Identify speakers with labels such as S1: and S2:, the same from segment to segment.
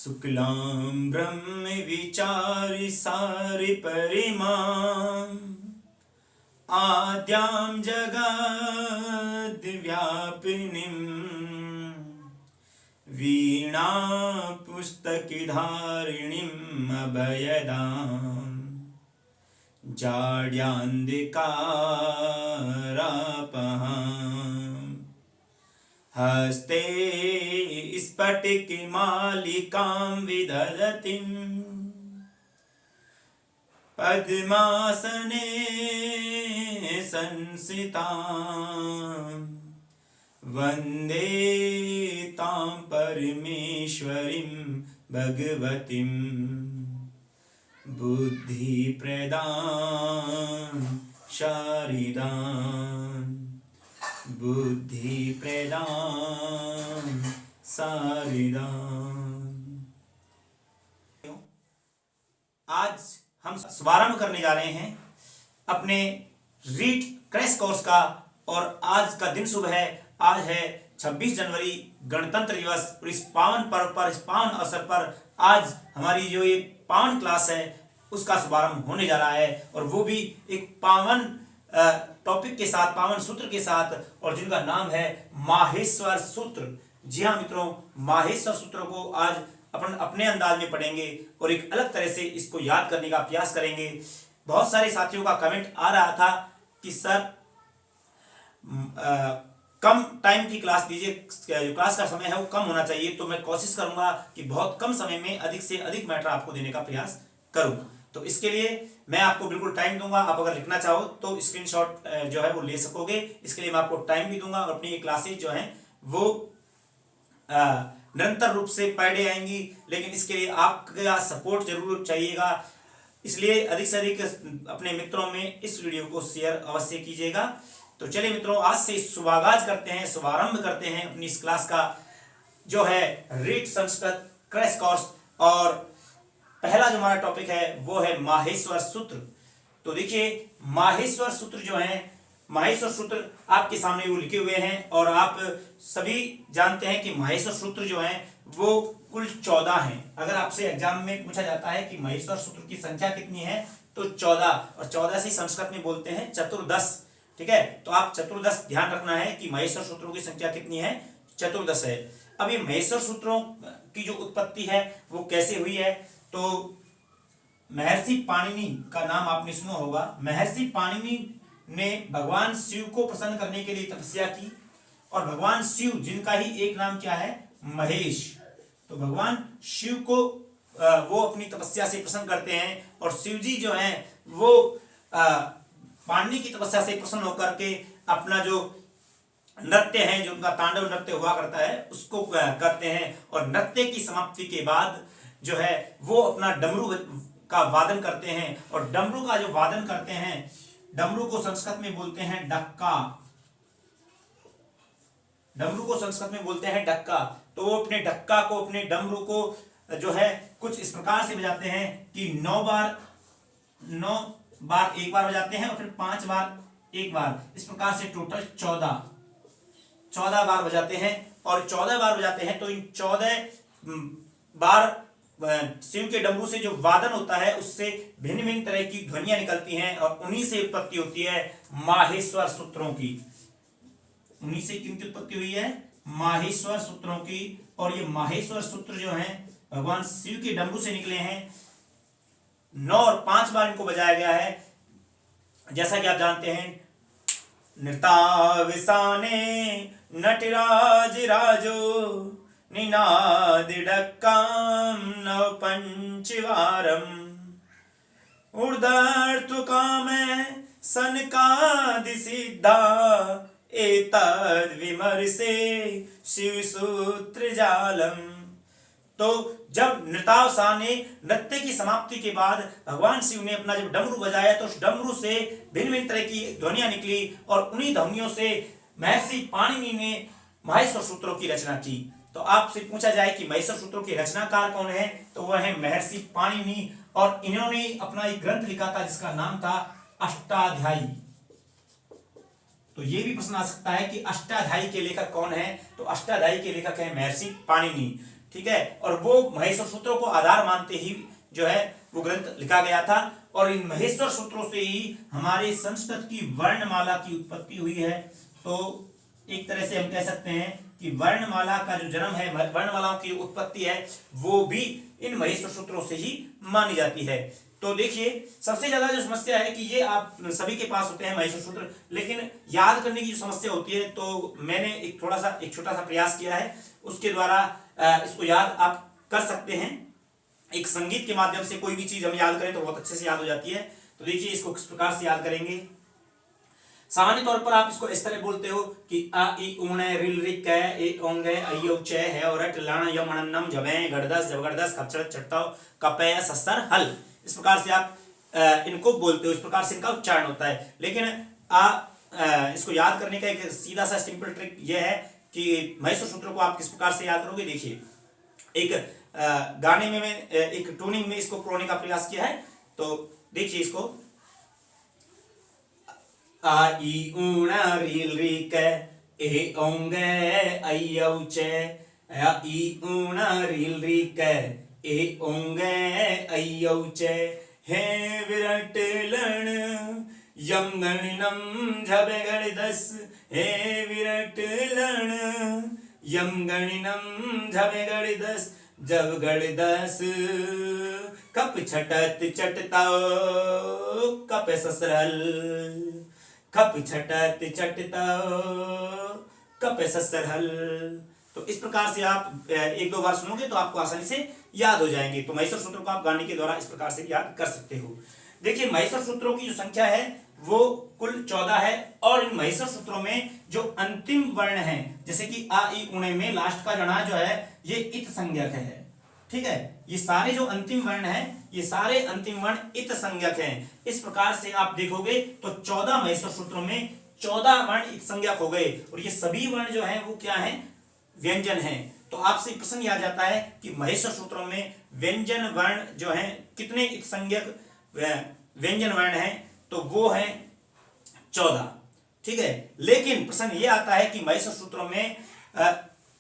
S1: शुक्लां ब्रह्म विचारि सारि परिमां आद्यां जगद्व्यापिनीं वीणा पुस्तकधारिणीम् अभयदां जाड्यान्धिकारापहां हस्ते स्फटिकमालिकां विदधतीं पद्मासने संस्थितां वन्दे तां परमेश्वरीं भगवतीं बुद्धिप्रदां शारदां बुद्धिप्रदां शारदां। आज हम शुभारंभ करने जा रहे हैं अपने रीट क्रैश कोर्स का और आज का दिन शुभ है। आज है 26 जनवरी गणतंत्र दिवस और इस पावन पर्व पर, इस पावन अवसर पर आज हमारी जो ये पावन क्लास है उसका शुभारंभ होने जा रहा है और वो भी एक पावन टॉपिक के साथ, पावन सूत्र के साथ, और जिनका नाम है माहेश्वर सूत्र। जी हाँ मित्रों, माहेश्वर सूत्र को आज अपने अंदाज में पढ़ेंगे और एक अलग तरह से इसको याद करने का प्रयास करेंगे। बहुत सारे साथियों का कमेंट आ रहा था कि सर कम टाइम की क्लास दीजिए, जो क्लास का समय है वो कम होना चाहिए। तो मैं कोशिश करूंगा कि बहुत कम समय में अधिक से अधिक मैटर आपको देने का प्रयास करूं। तो इसके लिए मैं आपको बिल्कुल टाइम दूंगा। आप अगर लिखना चाहो तो स्क्रीनशॉट जो है वो ले सकोगे। इसके लिए मैं आपको टाइम भी दूंगा और अपनी क्लासेज जो हैं वो निरंतर रूप से पर डे आएंगी, लेकिन इसके लिए आपका सपोर्ट जरूर चाहिएगा। इसलिए अधिक से अधिक अपने मित्रों में इस वीडियो को शेयर अवश्य कीजिएगा। तो चलिए मित्रों, आज से शुभागाज करते हैं, शुभारंभ करते हैं अपनी इस क्लास का जो है रीट संस्कृत क्रैश कोर्स। और पहला जो हमारा टॉपिक है वो है माहेश्वर सूत्र। तो देखिए, माहेश्वर सूत्र जो है, माहेश्वर सूत्र आपके सामने वो लिखे हुए हैं और आप सभी जानते हैं कि माहेश्वर सूत्र जो है वो कुल 14 हैं। अगर आपसे एग्जाम में पूछा जाता है कि माहेश्वर सूत्र की संख्या कितनी है तो 14, और 14 से संस्कृत में बोलते हैं चतुर्दश। ठीक है, तो आप चतुर्दश ध्यान रखना है कि माहेश्वर सूत्रों की संख्या कितनी है, चतुर्दश है। अब ये माहेश्वर सूत्रों की जो उत्पत्ति है वो कैसे हुई है, तो महर्षि पाणिनि का नाम आपने सुना होगा। महर्षि पाणिनि ने भगवान शिव को प्रसन्न करने के लिए तपस्या की, और भगवान शिव जिनका ही एक नाम क्या है, महेश। तो भगवान शिव को वो अपनी तपस्या से प्रसन्न करते हैं, और शिव जी जो हैं वो पाणिनि की तपस्या से प्रसन्न होकर के अपना जो नृत्य है, जो उनका तांडव नृत्य हुआ करता है, उसको करते हैं। और नृत्य की समाप्ति के बाद जो है वो अपना डमरू का वादन करते हैं, और डमरू का जो वादन करते हैं, डमरू को संस्कृत में बोलते हैं डक्का। डमरू को संस्कृत में बोलते हैं डक्का। तो वो अपने डक्का को, अपने डमरू को जो है कुछ इस प्रकार से बजाते हैं कि 9 बार एक बार बजाते हैं और फिर 5 बार एक बार, इस प्रकार से टोटल 14 बार बजाते हैं। और 14 बार बजाते हैं तो इन 14 बार शिव के डमरू से जो वादन होता है उससे भिन्न भिन्न तरह की ध्वनियां निकलती हैं, और उन्हीं से उत्पत्ति होती है माहेश्वर सूत्रों की। उन्हीं से किनकी उत्पत्ति हुई है, माहेश्वर सूत्रों की। और ये माहेश्वर सूत्र जो हैं भगवान शिव के डमरू से निकले हैं। 9 और 5 बार इनको बजाया गया है। जैसा कि आप जानते हैं, नृताविसाने नटराज राजो निनाद डक्काम नव पंचवारम ऊर्ध्वकामे सनकादि सिद्धा एतद् विमर्शे शिव सूत्र जालम। तो जब नृतावसा ने नृत्य की समाप्ति के बाद भगवान शिव ने अपना जब डमरू बजाया तो उस डमरू से भिन्न भिन्न तरह की ध्वनियां निकली, और उन्हीं ध्वनियों से महर्षि पाणिनि ने माहेश्वर सूत्रों की रचना की। तो आपसे पूछा जाए कि माहेश्वर सूत्रों के रचनाकार कौन है, तो वह है महर्षि पाणिनि, और इन्होंने अपना एक ग्रंथ लिखा था जिसका नाम था अष्टाध्यायी। तो ये भी प्रश्न आ सकता है कि अष्टाध्यायी के लेखक कौन है, तो अष्टाध्यायी के लेखक है महर्षि पाणिनि। ठीक है, और वो महेश्वर सूत्रों को आधार मानते ही जो है वो ग्रंथ लिखा गया था। और इन महेश्वर सूत्रों से ही हमारे संस्कृत की वर्णमाला की उत्पत्ति हुई है। तो एक तरह से हम कह सकते हैं कि वर्णमाला का जो जन्म है, वर्णमालाओं की उत्पत्ति है, वो भी इन महेश्वर सूत्रों से ही मानी जाती है। तो देखिए, सबसे ज्यादा जो समस्या है कि ये आप सभी के पास होते हैं महेश्वर सूत्र, लेकिन याद करने की जो समस्या होती है, तो मैंने एक छोटा सा प्रयास किया है, उसके द्वारा इसको याद आप कर सकते हैं। एक संगीत के माध्यम से कोई भी चीज हम याद करें तो बहुत अच्छे से याद हो जाती है। तो देखिए, इसको किस प्रकार से याद करेंगे। सामान्य तौर पर आप इसको इस तरह बोलते हो कि आ ई ऊण रिल रिक कै ए ओंग ऐ औ च है और रट लण यम अणन्नम जबे गड़दस जबगड़दस खपचड़ चटताव कपय सस्तर हल। इस प्रकार से आप इनको बोलते हो, इस प्रकार से इनका उच्चारण होता है। लेकिन इसको याद करने का एक सीधा सा सिंपल ट्रिक यह है कि महेश्वर सूत्रों को आप किस प्रकार से याद करोगे। देखिए, एक गाने में मैं एक ट्यूनिंग में इसको प्रोने का प्रयास किया है। तो देखिए इसको, आ ई ऊण रील री कै ए ओंग ऐ औ च आ ई ऊण रील री कै ए ओंग ऐ औ च हे विराट लण यम गणिनम झबे गणिदस हे विराट लण यम गणिनम झबे गणिदस जब गणिदस कप छटत चटताओ कप ससरल कप छटत चटताओ कप ससरल। तो इस प्रकार से आप एक दो बार सुनोगे तो आपको आसानी से याद हो जाएंगे। तो महेश्वर सूत्रों को आप गाने के द्वारा इस प्रकार से याद कर सकते हो। देखिए, महेश्वर सूत्रों की जो संख्या है वो कुल 14 है, और इन महेश्वर सूत्रों में जो अंतिम वर्ण है, जैसे कि आ ई ऊणे में लास्ट का जना जो है ये इत संज्ञक है। ठीक है, ये सारे जो अंतिम वर्ण है, ये सारे अंतिम वर्ण इत संज्ञक हैं। इस प्रकार से आप देखोगे तो 14 महेश्वर सूत्रों में 14 वर्ण इत संज्ञक हो गए, और ये सभी वर्ण जो है वो क्या है, व्यंजन है। तो आपसे प्रश्न आ जाता है कि महेश्वर सूत्रों में व्यंजन वर्ण जो है कितने इत संज्ञक व्यंजन वर्ण है, तो वो है 14। ठीक है, लेकिन प्रश्न ये आता है कि महेश्वर सूत्रों में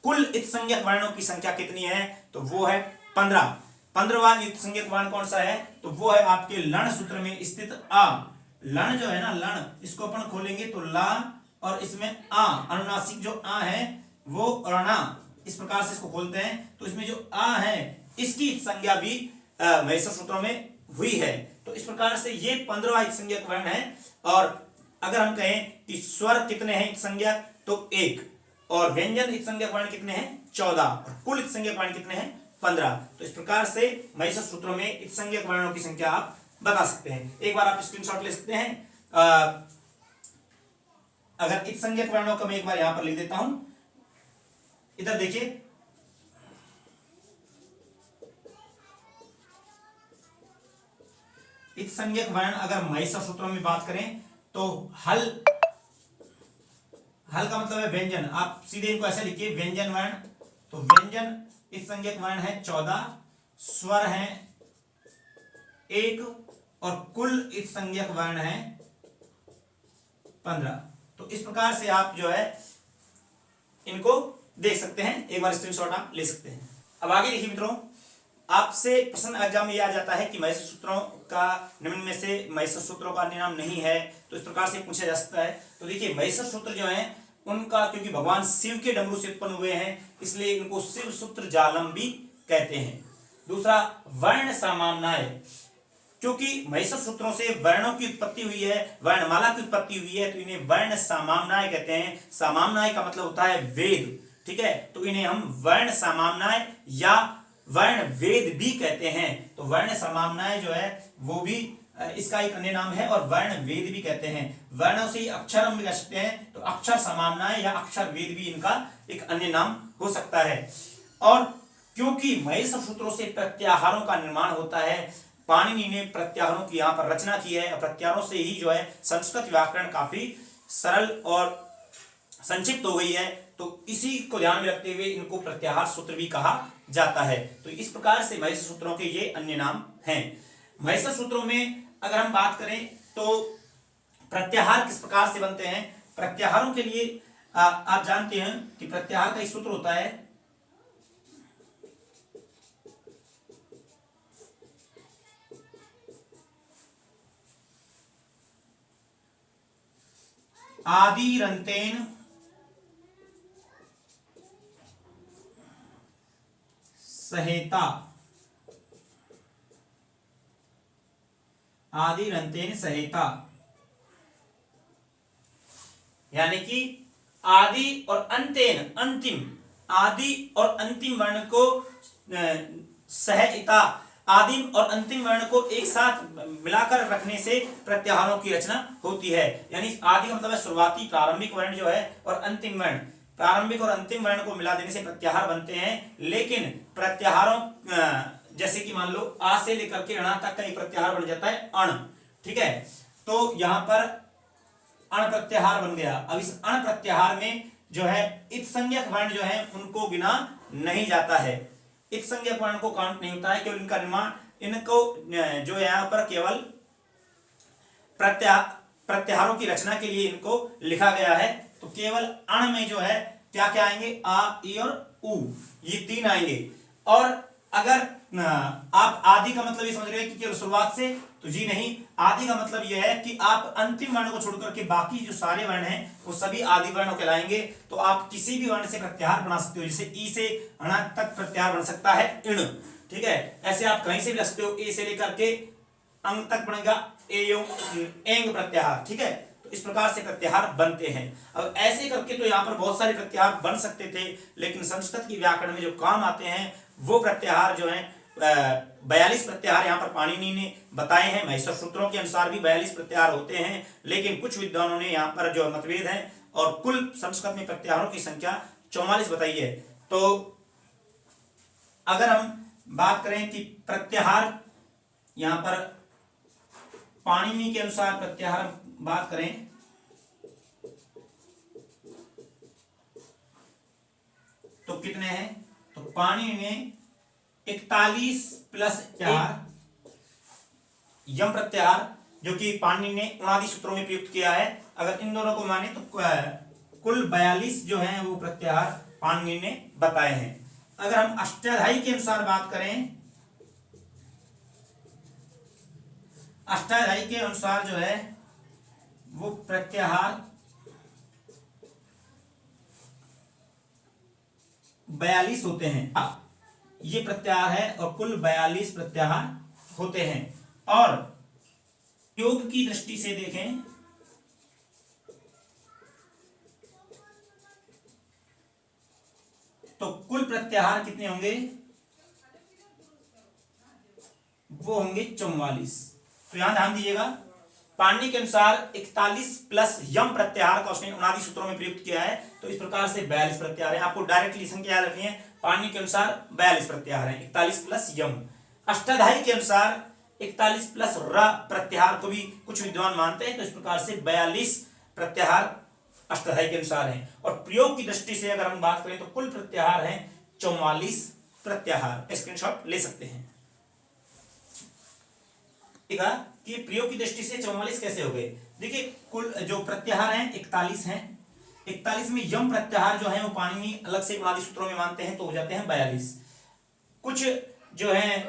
S1: कुल इत संज्ञक वर्णों की संख्या कितनी है, तो वो है 15। 15वां इत संज्ञक वर्ण कौन सा है, तो वो है आपके लण सूत्र में स्थित आ। लण जो है ना, लण, इसको अपन खोलेंगे तो ला, और इसमें आ, अनुनासिक जो आ है वो अणा, इस प्रकार से इसको खोलते हैं। तो इसमें जो आ है इसकी इत संज्ञा भी महेश्वर सूत्रों में हुई है। तो इस प्रकार से ये 15वां इत संज्ञक वर्ण है। और अगर हम कहें कि स्वर कितने हैं इत संज्ञक, तो 1, और व्यंजन इत संज्ञक वर्ण कितने हैं 14, और कुल इत संज्ञक वर्ण कितने हैं 15। तो इस प्रकार से महेश्वर सूत्रों में इत संज्ञक वर्णों की संख्या आप बता सकते हैं। एक बार आप स्क्रीनशॉट ले सकते हैं। अगर इत संज्ञक वर्णों का मैं एक बार यहां पर लिख देता हूं, इधर देखिए, इत संज्ञक वर्ण अगर महेश्वर सूत्रों में बात करें तो हल का मतलब है व्यंजन। आप सीधे इनको ऐसे लिखिए, व्यंजन वर्ण। तो व्यंजन इत संज्ञक वर्ण है 14, स्वर है 1, और कुल इत संज्ञक वर्ण है 15। तो इस प्रकार से आप जो है इनको देख सकते हैं। एक बार स्क्रीनशॉट आप ले सकते हैं। अब आगे देखिए मित्रों, आपसे प्रश्न एग्जाम में आ जाता है कि महेश्वर सूत्रों का निम्न में से महेश्वर सूत्रों का अन्य नाम नहीं है, तो इस प्रकार से पूछा जा सकता है। तो देखिए, महेश्वर सूत्र जो है उनका, क्योंकि भगवान शिव के डमरू से उत्पन्न हुए हैं, इसलिए इनको शिव सूत्र जालम भी कहते हैं। दूसरा, वर्ण सामान्य, क्योंकि महेश्वर सूत्रों से वर्णों की उत्पत्ति हुई है, वर्णमाला की उत्पत्ति हुई है, तो इन्हें वर्ण सामान्य कहते हैं। सामान्य का मतलब होता है वेद। ठीक है, तो इन्हें हम वर्ण सामान्य या वर्ण वेद भी कहते हैं। तो वर्ण सामान्य जो है वो भी इसका एक अन्य नाम है, और वर्ण वेद भी कहते हैं। वर्णों से अक्षर हम भी कह सकते हैं, तो अक्षर सामान्य या अक्षर वेद भी इनका एक अन्य नाम हो सकता है। और क्योंकि महेश्वर सूत्रों से प्रत्याहारों का निर्माण होता है, पाणिनि ने प्रत्याहारों की यहाँ पर रचना की है। प्रत्याहारों से ही जो है संस्कृत व्याकरण काफी सरल और संक्षिप्त हो गई है। तो इसी को ध्यान में रखते हुए इनको प्रत्याहार सूत्र भी कहा जाता है। तो इस प्रकार से महेश्वर सूत्रों के ये अन्य नाम हैं। महेश्वर सूत्रों में अगर हम बात करें तो प्रत्याहार किस प्रकार से बनते हैं। प्रत्याहारों के लिए आप जानते हैं कि प्रत्याहार का एक सूत्र होता है आदिरन्तेन सहेता, आदिरन्तेन सहेता, यानी कि आदि और अंतेन, अंतिम, आदि और अंतिम वर्ण को सहिता, आदिम और अंतिम वर्ण को एक साथ मिलाकर रखने से प्रत्याहारों की रचना होती है। यानी आदि का मतलब है शुरुआती प्रारंभिक वर्ण जो है, और अंतिम वर्ण, प्रारंभिक और अंतिम वर्ण को मिला देने से प्रत्याहार बनते हैं। लेकिन प्रत्याहारों जैसे कि मान लो आ से लेकर के अणा तक का एक प्रत्याहार बन जाता है अण, ठीक है। तो यहां पर अण प्रत्याहार बन गया। अब इस अण प्रत्याहार में जो है इत संज्ञक वर्ण जो है उनको गिना नहीं जाता है, इत संज्ञक वर्ण को काउंट नहीं होता है, केवल इनका निर्माण, इनको जो यहाँ पर केवल प्रत्याहारों की रचना के लिए इनको लिखा गया है। तो केवल अण में जो है क्या क्या आएंगे, आ, ई और उ, ये तीन आएंगे। और अगर आप आदि का मतलब ये समझ रहे हैं कि केवल शुरुआत से, तो जी नहीं, आदि का मतलब यह है कि आप अंतिम वर्ण को छोड़कर के बाकी जो सारे वर्ण हैं वो सभी आदि वर्ण कहलाएंगे। तो आप किसी भी वर्ण से प्रत्याहार बना सकते हो, जैसे ई से अणा तक प्रत्याहार बन सकता है इण, ठीक है। ऐसे आप कहीं से भी रख सकते हो, ए से लेकर के अंग तक बनेगा एंग प्रत्याहार, ठीक है। तो इस प्रकार से प्रत्याहार बनते हैं। अब ऐसे करके तो यहाँ पर बहुत सारे प्रत्याहार बन सकते थे, लेकिन संस्कृत की व्याकरण में जो काम आते हैं वो प्रत्याहार जो है 42 प्रत्याहार यहाँ पर पाणिनि ने बताए हैं। महेश्वर सूत्रों के अनुसार भी 42 प्रत्याहार होते हैं, लेकिन कुछ विद्वानों ने यहाँ पर जो मतभेद है और कुल संस्कृत में प्रत्याहारों की संख्या 44 बताई है। तो अगर हम बात करें कि प्रत्याहार यहाँ पर पाणिनि के अनुसार प्रत्याहार बात करें तो कितने हैं, तो पाणिनि ने 41 प्लस यम प्रत्याहार जो कि पाणिनि ने उनादि सूत्रों में प्रयुक्त किया है, अगर इन दोनों को माने तो कुल 42 जो हैं वो प्रत्याहार पाणिनि ने बताए हैं। अगर हम अष्टाध्यायी के अनुसार बात करें, अष्टाध्यायी के अनुसार जो है वो प्रत्याहार 42 होते हैं। ये प्रत्याहार है और कुल 42 प्रत्याहार होते हैं। और योग की दृष्टि से देखें तो कुल प्रत्याहार कितने होंगे, वो होंगे 44। तो यहां ध्यान दीजिएगा, पाणिनि के अनुसार 41 प्लस यम प्रत्याहार का उसने उनादि सूत्रों में प्रयुक्त किया है। तो इस प्रकार से 42 प्रत्याहार है। आपको डायरेक्टली संख्या याद रखनी है, पाणिनि के अनुसार 42 प्रत्याहार है, 41 प्लस यम। अष्टाध्यायी के अनुसार 41 प्लस र प्रत्याहार को भी कुछ विद्वान मानते हैं। तो इस प्रकार से 42 प्रत्याहार अष्टाध्यायी के अनुसार है। और प्रयोग की दृष्टि से अगर हम बात करें तो कुल प्रत्याहार है 44 प्रत्याहार। स्क्रीनशॉट ले सकते हैं कि प्रयोग की दृष्टि से 44 कैसे हो गए। देखिए कुल जो प्रत्याहार हैं 41 हैं, 41 में यम प्रत्याहार जो है वो पाणिनि अलग से उनादि सूत्रों में मानते हैं, तो हो जाते हैं 42। कुछ जो है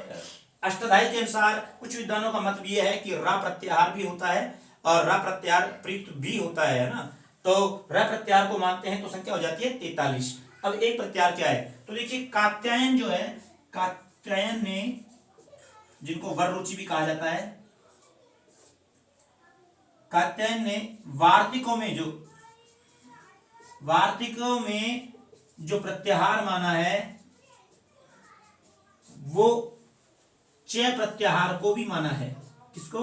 S1: अष्टाध्यायी के अनुसार कुछ विद्वानों का मत भी है कि रा प्रत्याहार भी होता है और रा प्रत्याहार प्रयुक्त भी होता है ना। तो रा प्रत्याहार को मानते हैं तो संख्या हो जाती है 43। अब एक प्रत्याहार क्या है, तो देखिए कात्यायन जो है, कात्यायन ने, जिनको वर रुचि भी कहा जाता है, कात्यायन ने वार्तिकों में जो प्रत्याहार माना है वो च प्रत्याहार को भी माना है। किसको,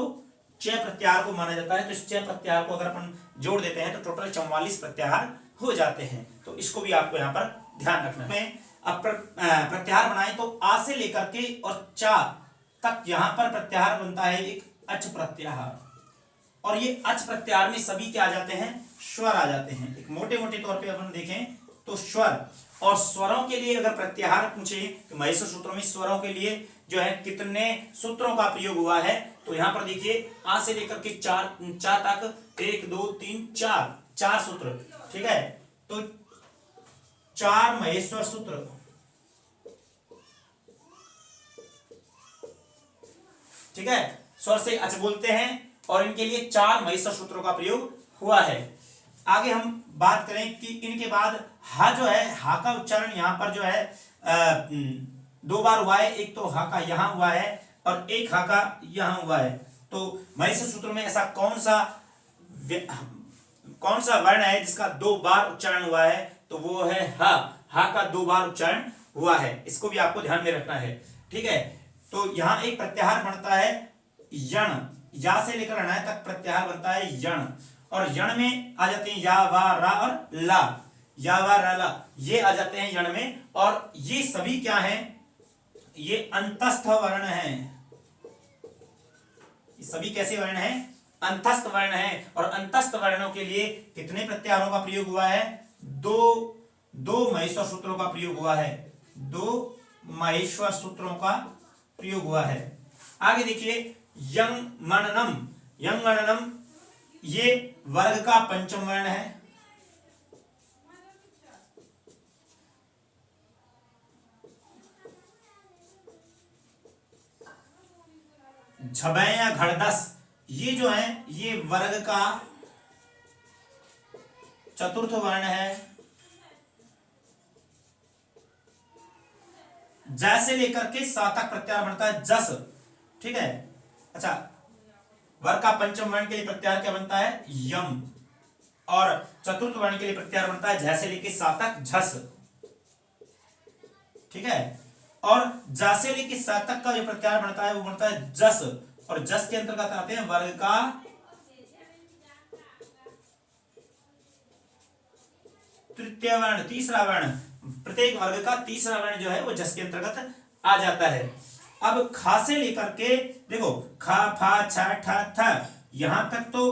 S1: च प्रत्याहार को माना जाता है। तो इस च प्रत्याहार को अगर अपन जोड़ देते हैं तो टोटल 44 प्रत्याहार हो जाते हैं। तो इसको भी आपको यहाँ पर ध्यान रखना है। अब प्रत्याहार बनाए तो आ से लेकर के और चा तक यहाँ पर प्रत्याहार बनता है एक अच प्रत्याहार, और ये अच प्रत्याहार में सभी क्या आ जाते हैं, स्वर आ जाते हैं। एक मोटे मोटे तौर पे अपन देखें तो स्वर, और स्वरों के लिए अगर प्रत्याहार पूछे तो महेश्वर सूत्रों में स्वरों के लिए जो है कितने सूत्रों का प्रयोग हुआ है, तो यहाँ पर देखिए आ से लेकर के चा तक 1 2 3 4 सूत्र, ठीक है। तो 4 महेश्वर सूत्र, ठीक है, स्वर से अच बोलते हैं और इनके लिए 4 महेश्वर सूत्रों का प्रयोग हुआ है। आगे हम बात करें कि इनके बाद हा जो है, हा का उच्चारण यहाँ पर जो है दो बार हुआ है। एक तो हा का यहाँ हुआ है और एक हा का यहाँ हुआ है। तो महिषा सूत्र में ऐसा कौन सा वर्ण है जिसका दो बार उच्चारण हुआ है? तो वो है हा। हा का दो बार उच्चारण हुआ है, इसको भी आपको ध्यान में रखना है। ठीक है, तो यहां एक प्रत्याहार बनता है यण, या से लेकर अणाय तक प्रत्याहार बनता है यण, और यण में आ जाते हैं या, वा, रा और ला। या, वा, रा, ला ये आ जाते हैं यण में, और ये सभी क्या हैं? ये अंतस्थ वर्ण हैं। ये सभी कैसे वर्ण हैं? अंतस्थ वर्ण है। और अंतस्थ वर्णों के लिए कितने प्रत्याहारों का प्रयोग हुआ है? दो महेश्वर सूत्रों का प्रयोग हुआ है। दो महेश्वर सूत्रों का प्रयोग हुआ है। आगे देखिए, यंगणनम। यंगणनम ये वर्ग का पंचम वर्ण है। झबैया घड़दस ये जो है ये वर्ग का चतुर्थ वर्ण है। जैसे लेकर के सा तक प्रत्याहार बनता है जस। ठीक है, अच्छा, वर्ग का पंचम वर्ण के लिए प्रत्याहार क्या बनता है? यम, और चतुर्थ वर्ण के लिए प्रत्याहार बनता है जैसे लेके सा तक झस। ठीक है, और जैसे लेके सा तक का जो प्रत्याहार बनता है वो बनता है जस, और जस के अंतर्गत आते हैं वर्ग का तृतीय वर्ण, तीसरा वर्ण। प्रत्येक वर्ग का तीसरा वर्ण जो है वो जस के अंतर्गत आ जाता है। अब खा से लेकर के देखो, खा, फा, छा, ठा, था, यहां तक तो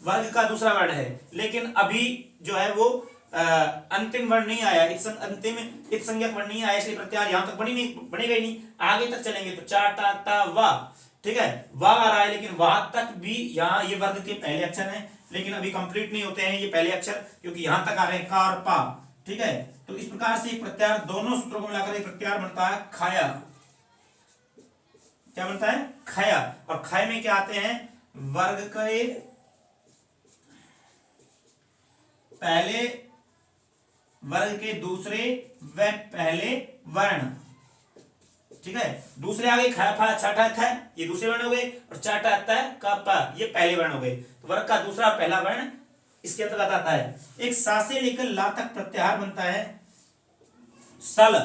S1: वर्ग का दूसरा वर्ण है, लेकिन अभी जो है वो अंतिम वर्ण नहीं आया, अंतिम इत संज्ञक वर्ण नहीं आया, इसलिए प्रत्याहार यहां तक बनेगा ही नहीं। आगे तक चलेंगे तो चा, टा, ता, वा। ठीक है, वा आ रहा है, लेकिन वहां तक भी यहाँ ये वर्ग के पहले अक्षर हैं, लेकिन अभी कंप्लीट नहीं होते हैं ये पहले अक्षर, क्योंकि यहां तक आ रहे हैं का और पा। ठीक है, तो इस प्रकार से एक प्रत्याहार, दोनों सूत्रों को मिलाकर एक प्रत्याहार बनता है खाया। क्या बनता है? खाया। और खाए में क्या आते हैं? वर्ग के पहले, वर्ग के दूसरे व पहले वर्ण। ठीक है, दूसरे आ गए खा, फा, छा, ठा, था, ये दूसरे वर्ण हो गए, और चा, टा, ता, का, पा ये पहले वर्ण हो गए। तो वर्ग का दूसरा और पहला वर्ण इसके अंतर्गत आता है। एक सा से लेकर ला तक प्रत्याहार बनता है सल।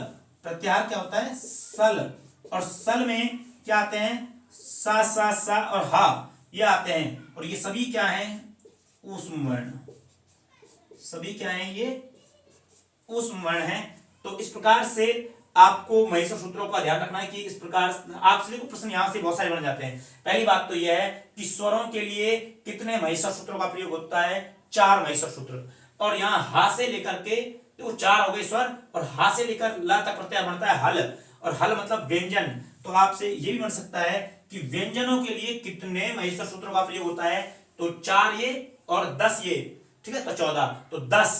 S1: प्रत्याहार क्या होता है? सल। और सल में क्या आते हैं? सा, सा, सा और हा ये आते हैं, और ये सभी क्या हैं? ऊष्म वर्ण। सभी क्या हैं? ये ऊष्म वर्ण है। तो इस प्रकार से आपको महिषा सूत्रों का ध्यान रखना है कि इस प्रकार आपसे प्रश्न यहां से बहुत सारे बन जाते हैं। पहली बात तो यह है कि स्वरों के लिए कितने महिषा सूत्रों का प्रयोग होता है? 4 महिषा सूत्र। और यहाँ हा से लेकर के तो 4 हो गए स्वर, और हा से लेकर ला तक प्रत्याहार बनता है हल, और हल मतलब व्यंजन। तो आपसे ये भी बन सकता है कि व्यंजनों के लिए कितने महिषा सूत्रों का प्रयोग होता है? तो 4 ये और 10 ये। ठीक है, तो 14। तो 10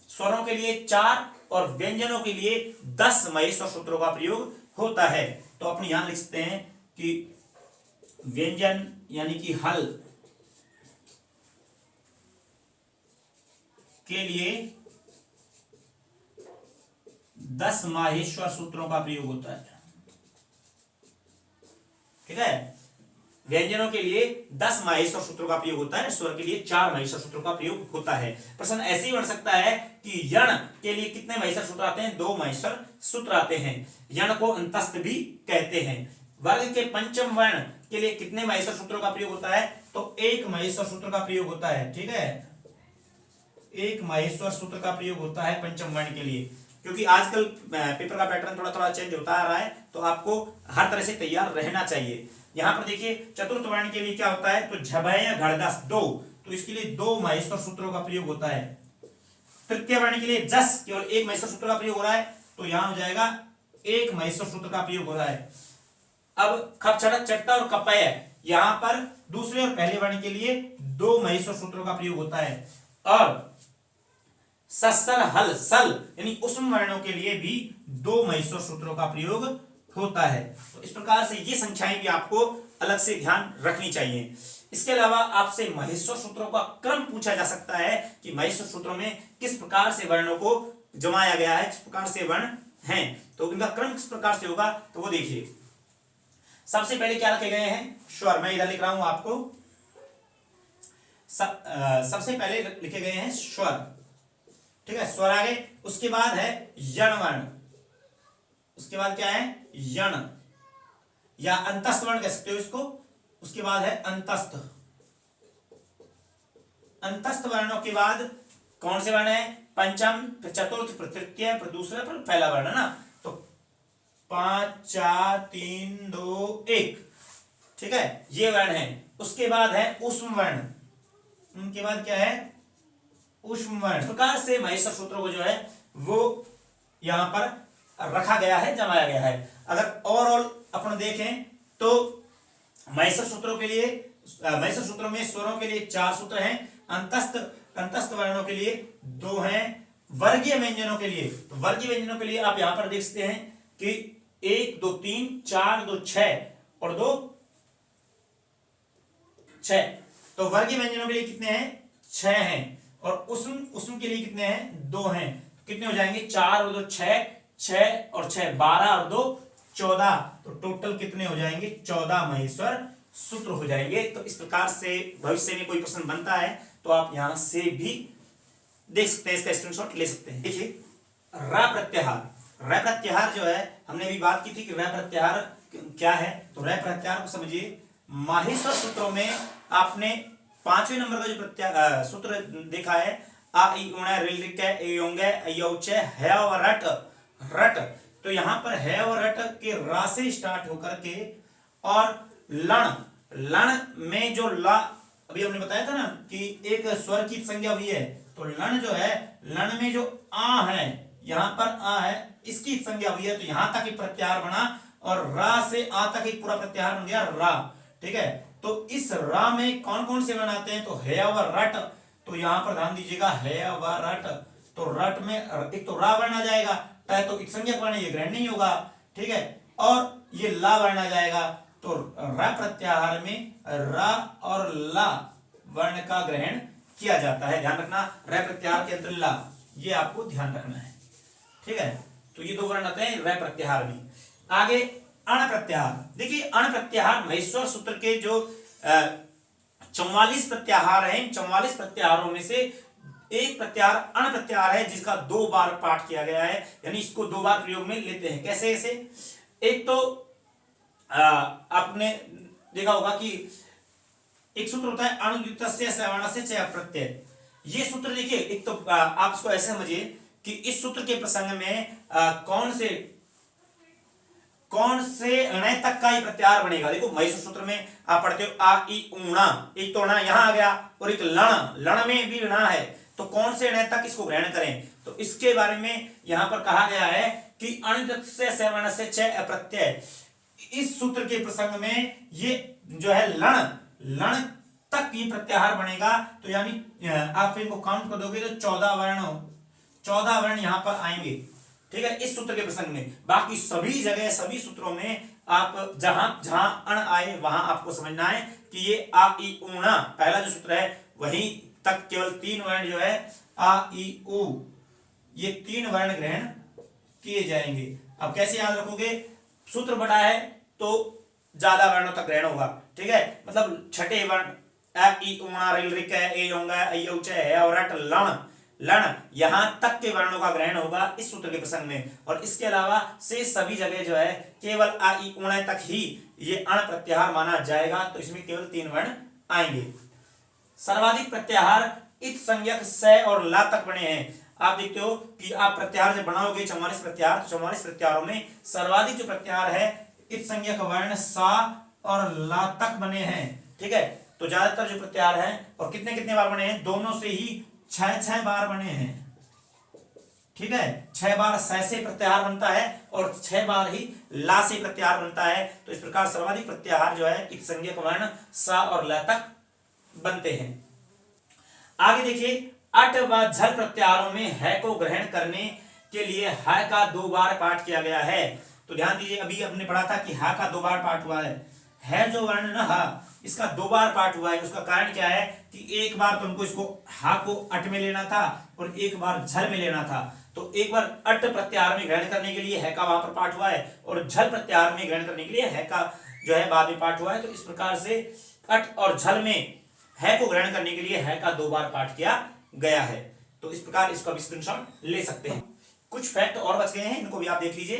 S1: स्वरों के लिए 4 और व्यंजनों के लिए 10 महिषा सूत्रों का प्रयोग होता है। तो अपने यहां लिख सकते हैं कि व्यंजन यानी कि हल के लिए 10 माहेश्वर सूत्रों का प्रयोग होता है। ठीक है, व्यंजनों के लिए 10 माहेश्वर सूत्रों का प्रयोग होता है, स्वर के लिए 4 माहेश्वर सूत्रों का प्रयोग होता है। प्रश्न ऐसे ही बन सकता है कि यण के लिए कितने माहेश्वर सूत्र आते हैं? 2 माहेश्वर सूत्र आते हैं। यण को अंतस्थ भी कहते हैं। वर्ग के पंचम वर्ण के लिए कितने माहेश्वर सूत्रों का प्रयोग होता है? तो 1 माहेश्वर सूत्र का प्रयोग होता है। ठीक है, 1 माहेश्वर सूत्र का प्रयोग होता है पंचम वर्ण के लिए, क्योंकि आजकल पेपर का पैटर्न थोड़ा थोड़ा चेंज होता आ रहा है, तो आपको हर तरह से तैयार रहना चाहिए। यहां पर देखिए चतुर्थ वर्ण के लिए क्या होता है? तो झबय घड़दस 2, तो इसके लिए 2 माहेश्वर सूत्रों का प्रयोग होता है। तृतीय वर्ण के लिए जस केवल 1 माहेश्वर सूत्र का प्रयोग हो रहा है, तो यहां हो जाएगा 1 माहेश्वर सूत्र का प्रयोग हो रहा है। अब खप, छड़क, चट्टा और कपय, यहां पर दूसरे और पहले वर्ण के लिए 2 माहेश्वर सूत्रों का प्रयोग होता है। और सस्सर, हल, सल यानी ऊष्म वर्णों के लिए भी 2 माहेश्वर सूत्रों का प्रयोग होता है। तो इस प्रकार से ये संख्याएं भी आपको अलग से ध्यान रखनी चाहिए। इसके अलावा आपसे महेश्वर सूत्रों का क्रम पूछा जा सकता है कि महेश्वर सूत्रों में किस प्रकार से वर्णों को जमाया गया है, किस प्रकार से वर्ण हैं, तो इनका क्रम किस प्रकार से होगा, तो वो देखिए। सबसे पहले क्या रखे गए हैं, स्वर। मैं इधर लिख रहा हूं आपको, सबसे पहले लिखे गए हैं स्वर, ठीक है, स्वर आगे, उसके बाद है यण वर्ण, उसके बाद क्या है यण या अंतस्थ वर्ण कह सकते हो इसको, उसके बाद है अंतस्थ। अंतस्थ वर्णों के बाद कौन से वर्ण है, पंचम, फिर चतुर्थ, फिर तृतीय, फिर दूसरा, फिर पहला वर्ण है ना। तो 5 4 3 2 1, ठीक है, ये वर्ण है। उसके बाद है ऊष्म वर्ण, उनके बाद क्या है ऊष्म वर्ण। इस प्रकार से महेश्वर सूत्रों को जो है वो यहां पर रखा गया है, जमाया गया है। अगर ओवरऑल अपन देखें तो महेश्वर सूत्रों के लिए, महेश्वर सूत्रों में स्वरों के लिए 4 सूत्र हैं, अंतस्थ वर्णों के लिए 2 हैं, वर्गीय व्यंजनों के लिए, तो वर्गीय व्यंजनों के लिए आप यहां पर देख सकते हैं कि 1 2 3 4 2 6 और 2 6। तो वर्गीय व्यंजनों के लिए कितने हैं, 6 हैं, और ऊष्म के लिए कितने हैं, 2 हैं। कितने हो जाएंगे, 4 और 2 6, 6 और 6 12 और 2 14, तो टोटल कितने हो जाएंगे, 14 महेश्वर सूत्र हो जाएंगे। तो इस प्रकार से भविष्य में कोई प्रश्न बनता है तो आप यहां से भी देख सकते हैं, इसका स्क्रीनशॉट ले सकते हैं। देखिए र प्रत्याहार, र प्रत्याहार जो है हमने भी बात की थी कि र प्रत्याहार क्या है, तो र प्रत्याहार को समझिए। महेश्वर सूत्रों में आपने 5वें नंबर का जो सूत्र देखा है, आ इ उण रिल रिक ए योंग ऐ औ च है और रट, तो यहां पर है और रट के रा से स्टार्ट होकर के और लण में जो ला, अभी हमने बताया था ना कि एक स्वर की संज्ञा हुई है, तो लण जो है, लण में जो आ है, यहां पर आ है, इसकी संज्ञा हुई है, तो यहां तक एक प्रत्याहार बना और रा से आ तक एक पूरा प्रत्याहार बन गया रा, ठीक है। तो इस रा में कौन कौन से वर्ण आते हैं, तो है व रट, तो यहां पर ध्यान दीजिएगा है व रट, तो रट में एक तो रा वर्ण आ जाएगा, तो एक संज्ञक वर्ण, ये ग्रहण नहीं होगा, ठीक है, और ये ला वर्ण आ जाएगा, तो र प्रत्याहार में रा और ला वर्ण का ग्रहण किया जाता है। ध्यान रखना, र प्रत्याहार के अंदर ला, ये आपको ध्यान रखना है, ठीक है। तो ये 2 वर्ण आते हैं र प्रत्याहार में। आगे अण प्रत्याहार, देखिए अण प्रत्याहार महेश्वर सूत्र के जो 44 प्रत्याहार हैं, 44 प्रत्याहारों में से एक प्रत्याहार अण प्रत्याहार है, जिसका 2 बार पाठ किया गया है, यानी इसको 2 बार प्रयोग में लेते हैं। कैसे ऐसे, एक तो आपने देखा होगा कि एक सूत्र होता है अणुद्युतस्य सवर्णस्य च प्रत्यय। ये सूत्र देखिए, एक तो आप इसको ऐसे समझिए कि इस सूत्र के प्रसंग में कौन से ण तक का ये प्रत्याहार बनेगा। देखो महेश्वर सूत्र में आप पढ़ते हो आ इ ऊणा, एक तो ण यहां आ गया और एक लण में भी ण है, तो कौन से ण तक इसको ग्रहण करें, तो इसके बारे में यहां पर कहा गया है कि अणुद्युतस्य सवर्णस्य च प्रत्यय। इस सूत्र के प्रसंग में ये जो है लण तक ये प्रत्याहार बनेगा, तो यानी आप इनको काउंट कर दोगे तो 14 वर्ण यहां पर आएंगे, ठीक है, इस सूत्र के प्रसंग में। बाकी सभी जगह सभी सूत्रों में आप जहां जहां अण आए वहां आपको समझना है कि ये आ इ ऊणा पहला जो सूत्र है वहीं तक केवल 3 वर्ण जो है आ इ उ, ये 3 वर्ण ग्रहण किए जाएंगे। अब कैसे याद रखोगे, सूत्र बड़ा है तो ज्यादा वर्णों तक ग्रहण होगा, ठीक है, मतलब छठे वर्ण अ इ उणा रिल रिक ए योंग ऐ औ च है और रट लण यहां तक के वर्णों का ग्रहण होगा इस सूत्र के प्रसंग में, और इसके अलावा से सभी जगह जो है केवल आ इ उण तक ही ये अण प्रत्याहार माना जाएगा, तो इसमें केवल 3 वर्ण आएंगे। सर्वाधिक प्रत्याहार इत संज्ञक स और ला तक बने हैं। आप देखते हो कि आप प्रत्याहार जब बनाओगे 44 प्रत्याहार, 44 प्रत्याहारों में सर्वाधिक जो प्रत्याहार है इत संज्ञक वर्ण सा और ला तक बने हैं, ठीक है। तो ज्यादातर जो प्रत्याहार है और कितने कितने बार बने हैं, दोनों से ही 6 बार बने हैं, ठीक है, 6 बार स से प्रत्याहार बनता है और 6 बार ही ला से प्रत्याहार बनता है। तो इस प्रकार सर्वाधिक प्रत्याहार जो है इत संज्ञक वर्ण सा और ला तक बनते हैं। आगे देखिए अट व झल प्रत्याहारों में है को ग्रहण करने के लिए है का 2 बार पाठ किया गया है। तो ध्यान दीजिए, अभी हमने पढ़ा था कि हा का 2 बार पाठ हुआ है जो वर्ण ना हा, इसका 2 बार पाठ हुआ है। उसका कारण क्या है कि एक बार तो हमको इसको हा को अट में लेना था और एक बार झल में लेना था। तो एक बार अट प्रत्याहार में ग्रहण करने के लिए है का वहां पर पाठ हुआ है और झल प्रत्याहार में ग्रहण करने के लिए है का जो है बाद में पाठ हुआ है। तो इस प्रकार से अट और झल में है को ग्रहण करने के लिए है का 2 बार पाठ किया गया है। तो इस प्रकार इसका भी स्क्रीनशॉट ले सकते हैं। कुछ फैक्ट और बच गए हैं, इनको भी आप देख लीजिए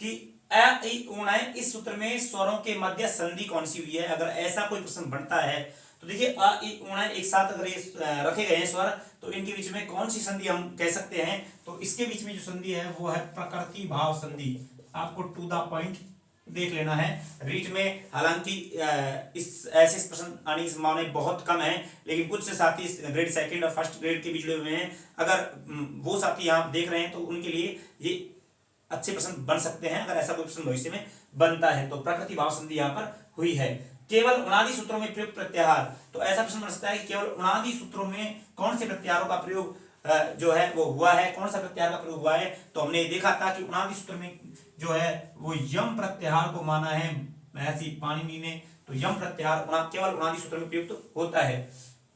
S1: कि अ इ ऊण इस सूत्र में स्वरों के मध्य संधि कौन सी हुई है। अगर ऐसा कोई प्रश्न बनता है तो देखिए अ इ ऊण एक साथ अगर ये रखे गए हैं स्वर, तो इनके बीच में कौन सी संधि हम कह सकते हैं। तो इसके बीच में जो संधि है वो है प्रकृति भाव संधि। आपको टू द पॉइंट देख लेना है। रीट में हालांकि इस ऐसे प्रश्न आने की संभावना बहुत कम है, लेकिन कुछ से साथी ग्रेड सेकंड और फर्स्ट ग्रेड के भी जुड़े हुए हैं। अगर वो साथी यहाँ देख रहे हैं तो उनके लिए ये अच्छे प्रश्न बन सकते हैं, अगर ऐसा कोई प्रश्न भविष्य में बनता है। तो प्रकृति भाव संधि यहाँ पर हुई है। केवल उणादि सूत्रों में प्रयुक्त प्रत्याहार, तो ऐसा प्रश्न बन सकता है कि केवल उणादि सूत्रों में कौन से प्रत्याहारों का प्रयोग जो है वो हुआ है, कौन सा प्रत्याहार का प्रयोग हुआ है। तो हमने देखा था कि उणादि सूत्र में जो है वो यम प्रत्याहार को माना है महर्षि पाणिनि ने। तो यम प्रत्याहार केवल उणादि सूत्र में प्रयुक्त होता है।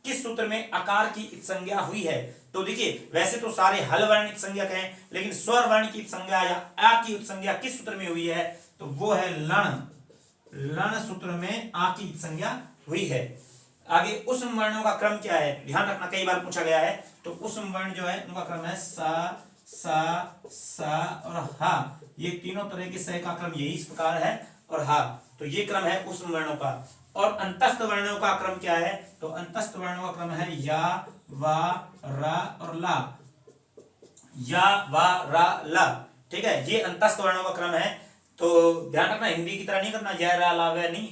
S1: किस सूत्र में आकार की इत संज्ञा हुई है। तो देखिए वैसे तो सारे हल वर्ण इत संज्ञक हैं, लेकिन स्वर वर्ण की इत संज्ञा या आ की इत संज्ञा किस सूत्र में हुई है। तो वो है लण सूत्र में आ की इत संज्ञा हुई है। आगे उष्म वर्णों का क्रम क्या है, ध्यान रखना, कई बार पूछा गया है। तो उष्म वर्ण जो है उनका क्रम है सा और हा। ये तीनों तरह के सह का क्रम यही इस प्रकार है और हा। तो ये क्रम है उष्म वर्णों का। और अंतस्थ वर्णों का क्रम क्या है। तो अंतस्थ वर्णों का क्रम है या वा रा और ला। या वा रा ला, ठीक है, ये अंतस्थ वर्णों का क्रम है। तो ध्यान रखना, हिंदी की तरह नहीं करना या रा ला वे नहीं।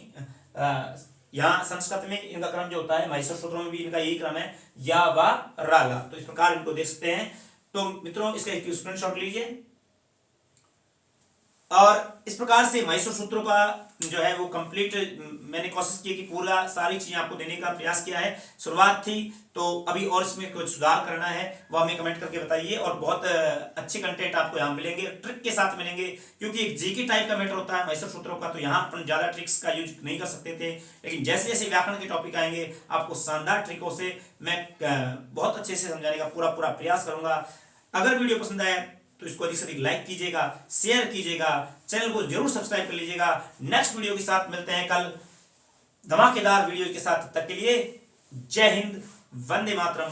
S1: यहाँ संस्कृत में इनका क्रम जो होता है, माहेश्वर सूत्रों में भी इनका यही क्रम है, या वा रा ला। तो इस प्रकार इनको देख सकते हैं। तो मित्रों इसका एक स्क्रीनशॉट लीजिए। और इस प्रकार से माहेश्वर सूत्रों का जो है वो कंप्लीट मैंने कोशिश की कि पूरा सारी चीजें आपको देने का प्रयास किया है। शुरुआत थी तो अभी और इसमें कुछ सुधार करना है, वो हमें कमेंट करके बताइए। और बहुत अच्छे कंटेंट आपको यहाँ मिलेंगे, ट्रिक के साथ मिलेंगे, क्योंकि एक जीके टाइप का मैटर होता है माहेश्वर सूत्रों का। तो यहाँ अपन ज्यादा ट्रिक्स का यूज नहीं कर सकते थे, लेकिन जैसे जैसे व्याकरण के टॉपिक आएंगे आपको शानदार ट्रिकों से मैं बहुत अच्छे से समझाने का पूरा प्रयास करूंगा। अगर वीडियो पसंद आया तो इसको अधिक से अधिक लाइक कीजिएगा, शेयर कीजिएगा, चैनल को जरूर सब्सक्राइब कर लीजिएगा। नेक्स्ट वीडियो के साथ मिलते हैं कल धमाकेदार वीडियो के साथ। तब तक के लिए जय हिंद, वंदे मातरम।